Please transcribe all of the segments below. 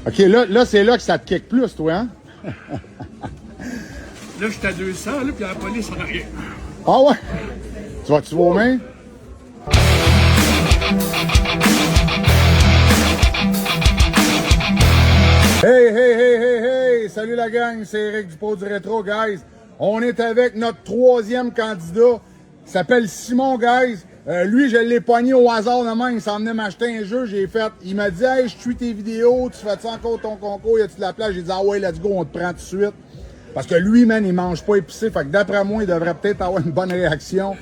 OK, là c'est là que ça te kick plus, toi, hein? Là, j'étais à 200, là, puis la police en arrière. Ah ouais? Tu vas-tu vomir? Hey! Salut la gang, c'est Eric Dupont du Rétro, guys. On est avec notre troisième candidat. Il s'appelle Simon, guys. Lui, je l'ai pogné au hasard de même. Il s'en venait m'acheter un jeu. J'ai fait. Il m'a dit, hey, je suis tes vidéos. Tu fais-tu encore ton concours? Y a-tu de la place? J'ai dit, ah ouais, let's go, on te prend tout de suite. Parce que lui, man, il mange pas épicé. Fait que d'après moi, il devrait peut-être avoir une bonne réaction.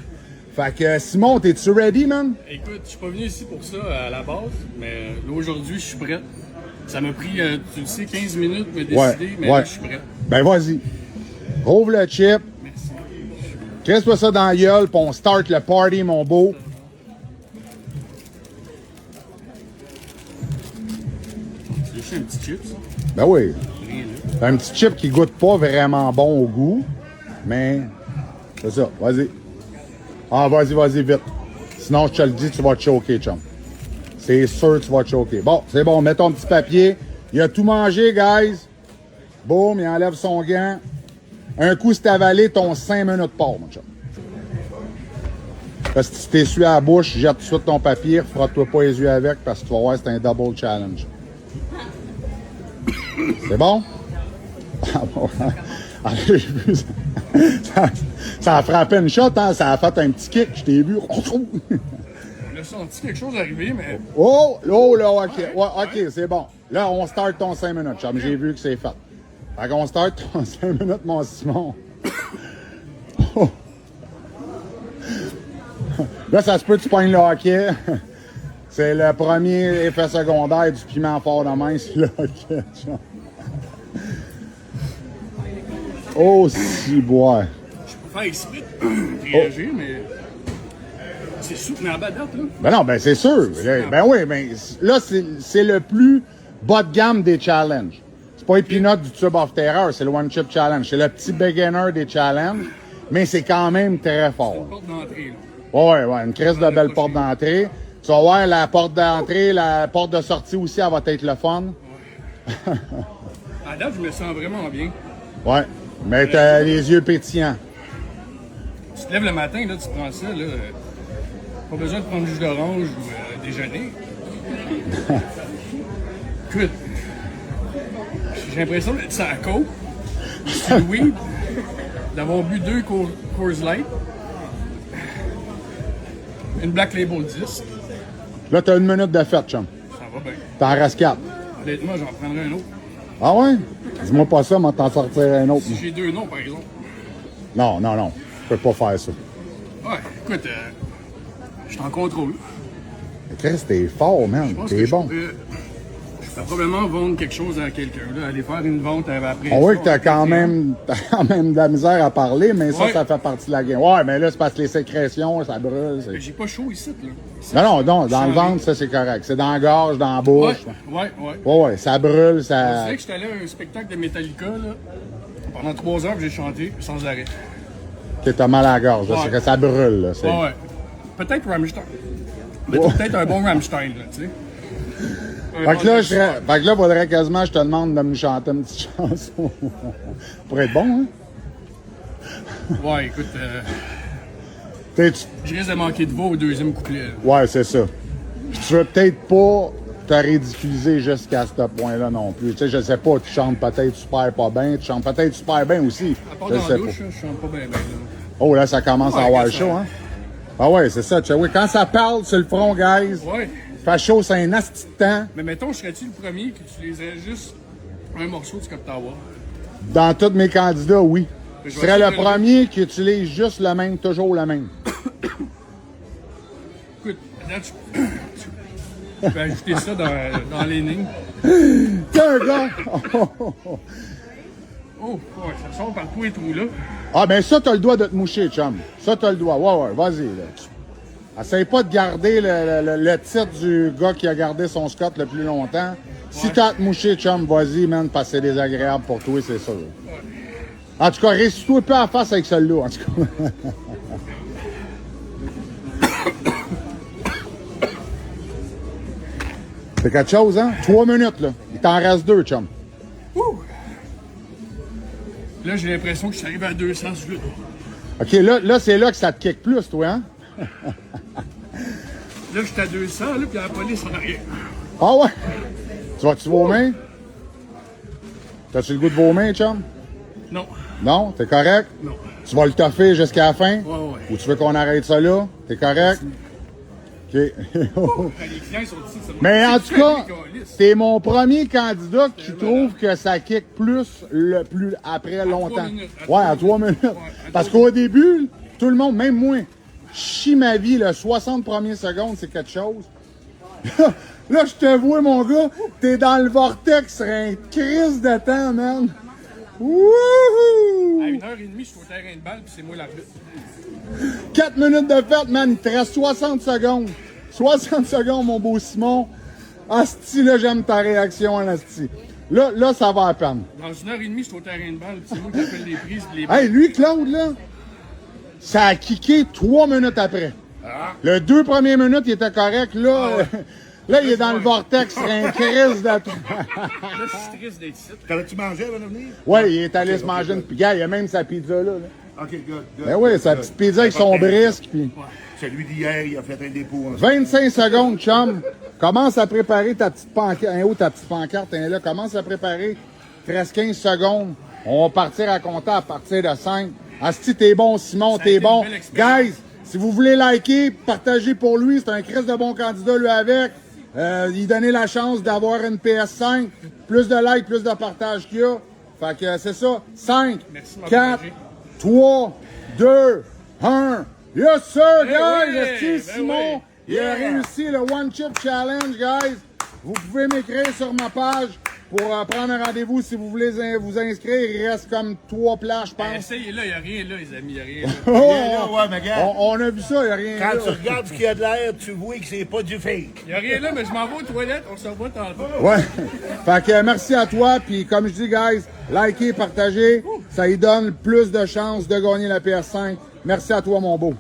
Fait que Simon, t'es-tu ready, man? Écoute, je suis pas venu ici pour ça à la base, mais là, aujourd'hui, je suis prêt. Ça m'a pris, tu le sais, 15 minutes de me décider, mais là, je suis prêt. Ben, vas-y. Rouvre le chip. Merci. Crisse-toi ça dans la gueule, puis on start le party, mon beau. C'est juste un petit chip, ça? Ben oui. Rien là. Un petit chip qui goûte pas vraiment bon au goût, mais c'est ça. Vas-y. Ah, vas-y, vite. Sinon, je te le dis, tu vas te choquer, chum. C'est sûr que tu vas te choquer. Bon, c'est bon, mets ton petit papier. Il a tout mangé, guys. Boum, il enlève son gant. Un coup, c'est avalé, ton 5 minutes part, mon chum. Parce que si tu t'essuies à la bouche, jette tout de suite ton papier, frotte-toi pas les yeux avec parce que tu vas voir, c'est un double challenge. C'est bon? Allez, j'ai vu ça a frappé une shot, hein? Ça a fait un petit kick, je t'ai vu. On a senti quelque chose arriver, mais. Oh, là, ok. Ouais, ok, c'est bon. Là, on start ton 5 minutes, chum. J'ai vu que c'est fait. Fait qu'on start ton 5 minutes, mon Simon. Oh. Là, ça se peut que tu pognes le hockey. C'est le premier effet secondaire du piment fort de main, c'est le hockey, chum. Oh, si, bois. Je peux faire exprès de réagir, mais. C'est soutenable à date, là. Ben non, ben c'est sûr. Ben oui, ben là, c'est le plus bas de gamme des challenges. C'est pas les peanuts du Tube of Terror, c'est le One Chip Challenge. C'est le petit beginner des challenges, mais c'est quand même très fort. C'est une porte d'entrée, là. Ouais, une crise de belle porte d'entrée. Tu vas voir la porte d'entrée, la porte de sortie aussi, elle va être le fun. À date, je me sens vraiment bien. Ouais, mais t'as les yeux pétillants. Tu te lèves le matin, là, tu prends ça, là. Pas besoin de prendre du jus d'orange ou déjeuner. Écoute, j'ai l'impression d'être sur la côte, du weed, d'avoir bu 2 Coors Light, une Black Label 10. Là, t'as 1 minute de fête, chum. Ça va bien. T'en restes 4. Honnêtement, j'en prendrai un autre. Ah ouais? Dis-moi pas ça, mais t'en sortir un autre. Si j'ai 2 noms, par exemple. Non. Je peux pas faire ça. Ouais, écoute, je suis en contrôle. Chris, t'es fort, man. Je pense T'es que bon. je peux probablement vendre quelque chose à quelqu'un, là, aller faire une vente après. On voit que t'as quand même de la misère à parler, mais ça, Ouais. ça fait partie de la game. Ouais, mais là, c'est parce que les sécrétions, ça brûle. Mais j'ai pas chaud ici, là. Non, dans le ventre, ça, c'est correct. C'est dans la gorge, dans la bouche. Ouais. Ouais, ça brûle, On ça... dirait que j'étais allé à un spectacle de Metallica, là. Pendant 3 heures, j'ai chanté sans arrêt. Que t'as mal à la gorge, là, Ouais. c'est que ça brûle, là. Ouais. Peut-être Rammstein. Mais peut-être un bon Rammstein, là, tu sais. Fait que là, faudrait quasiment que je te demande de me chanter une petite chanson. Pour être bon, hein? Ouais, écoute, Tu- je risque de manquer de voix au deuxième couplet. Là. Ouais, c'est ça. Puis tu veux peut-être pas te ridiculiser jusqu'à ce point-là non plus. Tu sais, je sais pas, tu chantes peut-être super pas bien, tu chantes peut-être super bien aussi. À part Je dans sais la pas. douche, là, je chante pas bien, là. Oh là, ça commence à Ouais, avoir quand chaud, ça- hein? Ah ouais, c'est ça, tu sais, oui. Quand ça parle sur le front, guys, Ouais. fait chaud, c'est un asti de temps. Mais mettons, serais-tu le premier que tu liserais juste un morceau du Cap Tower? Dans tous mes candidats, oui. Je Je vais serais le essayer de- premier qui utilise juste le même, toujours le même. Écoute, là, tu peux ajouter ça dans les lignes. T'es un gars! Oh, ouais, ça sort par tous les trous, là. Ah, ben ça, t'as le droit de te moucher, chum. Ça, t'as le droit. Ouais, vas-y, là. Essaye pas de garder le titre du gars qui a gardé son Scott le plus longtemps. Si Ouais. t'as à te moucher, chum, vas-y, man, parce que c'est désagréable pour toi, c'est sûr. En tout cas, réussis-toi un peu en face avec celle-là, en tout cas. C'est quelque chose, hein? 3 minutes, là. Il t'en reste 2, chum. Ouh. Là, j'ai l'impression que je suis arrivé à 200 sur le dos. OK, là c'est là que ça te kick plus, toi, hein? Là, j'étais à 200, là, puis il y a la police en arrière. Ah ouais? Tu vas-tu vomir? T'as-tu le goût de vomir, chum? Non. Non? T'es correct? Non. Tu vas le toffer jusqu'à la fin? Ouais, ouais. Ou tu veux qu'on arrête ça là? T'es correct? OK. Les clients ils sont ici, ça Mais en tout cas, c'est t'es mon premier candidat qui trouve que ça kick plus après longtemps. minutes, Ouais, à 3 minutes. Parce qu'au début, tout le monde, même moi, je chie ma vie, le 60 premières secondes, c'est quelque chose. Là, je te vois, mon gars, t'es dans le vortex sur un crise de temps, man. Wouhou! À 1h30, je suis au terrain de balle, puis c'est moi l'arbitre. 4 minutes de fête, man, il te reste 60 secondes. 60 secondes, mon beau Simon. Asti, là, j'aime ta réaction, en Asti. Là, ça va à peine. Dans 1h30, je suis au terrain de balle, puis c'est moi qui appelle les prises, puis les balles. Hey, lui, Claude, là, ça a kické 3 minutes après. Ah. Le 2 premières minutes, il était correct. Là, là il est dans le vortex, c'est un crise de... Là, je suis triste d'être ici. T'avais-tu mangé avant de venir? Ouais, il est allé se manger une pizza. Il y a même sa pizza, là. OK, good. Ben oui, sa petite pizza avec son brisque, puis... Celui d'hier, il a fait un dépôt. 25 secondes, chum. Commence à préparer ta petite pancarte. Hein, où ta petite pancarte? Hein, là, commence à préparer. Il te reste 15 secondes. On va partir à compter à partir de 5. Asti, t'es bon, Simon, Ça a t'es été bon. une belle expérience. Guys, si vous voulez liker, partagez pour lui. C'est un Christ de bon candidat, lui, avec. Il donnait la chance d'avoir une PS5. Plus de likes, plus de partage qu'il y a. Fait que c'est ça. 5, Merci de 4, m'encourager. 3, 2, 1. Yes, sir, guys! oui, Esti, ben Simon, oui. il a réussi le One Chip Challenge, guys. Vous pouvez m'écrire sur ma page pour prendre un rendez-vous si vous voulez vous inscrire. Il reste comme 3 places, je pense. Essayez là, il n'y a rien là, les amis, il n'y a rien là. Ouais, mais regarde, On a vu ça, il n'y a rien quand là. tu regardes ce qu'il y a de l'air, tu vois que c'est pas du fake. Il n'y a rien là, mais je m'en vais aux toilettes, on se revoit tantôt. Ouais. Fait que merci à toi. Puis comme je dis, guys, likez, partagez. Ça lui donne plus de chances de gagner la PS5. Merci à toi, mon beau.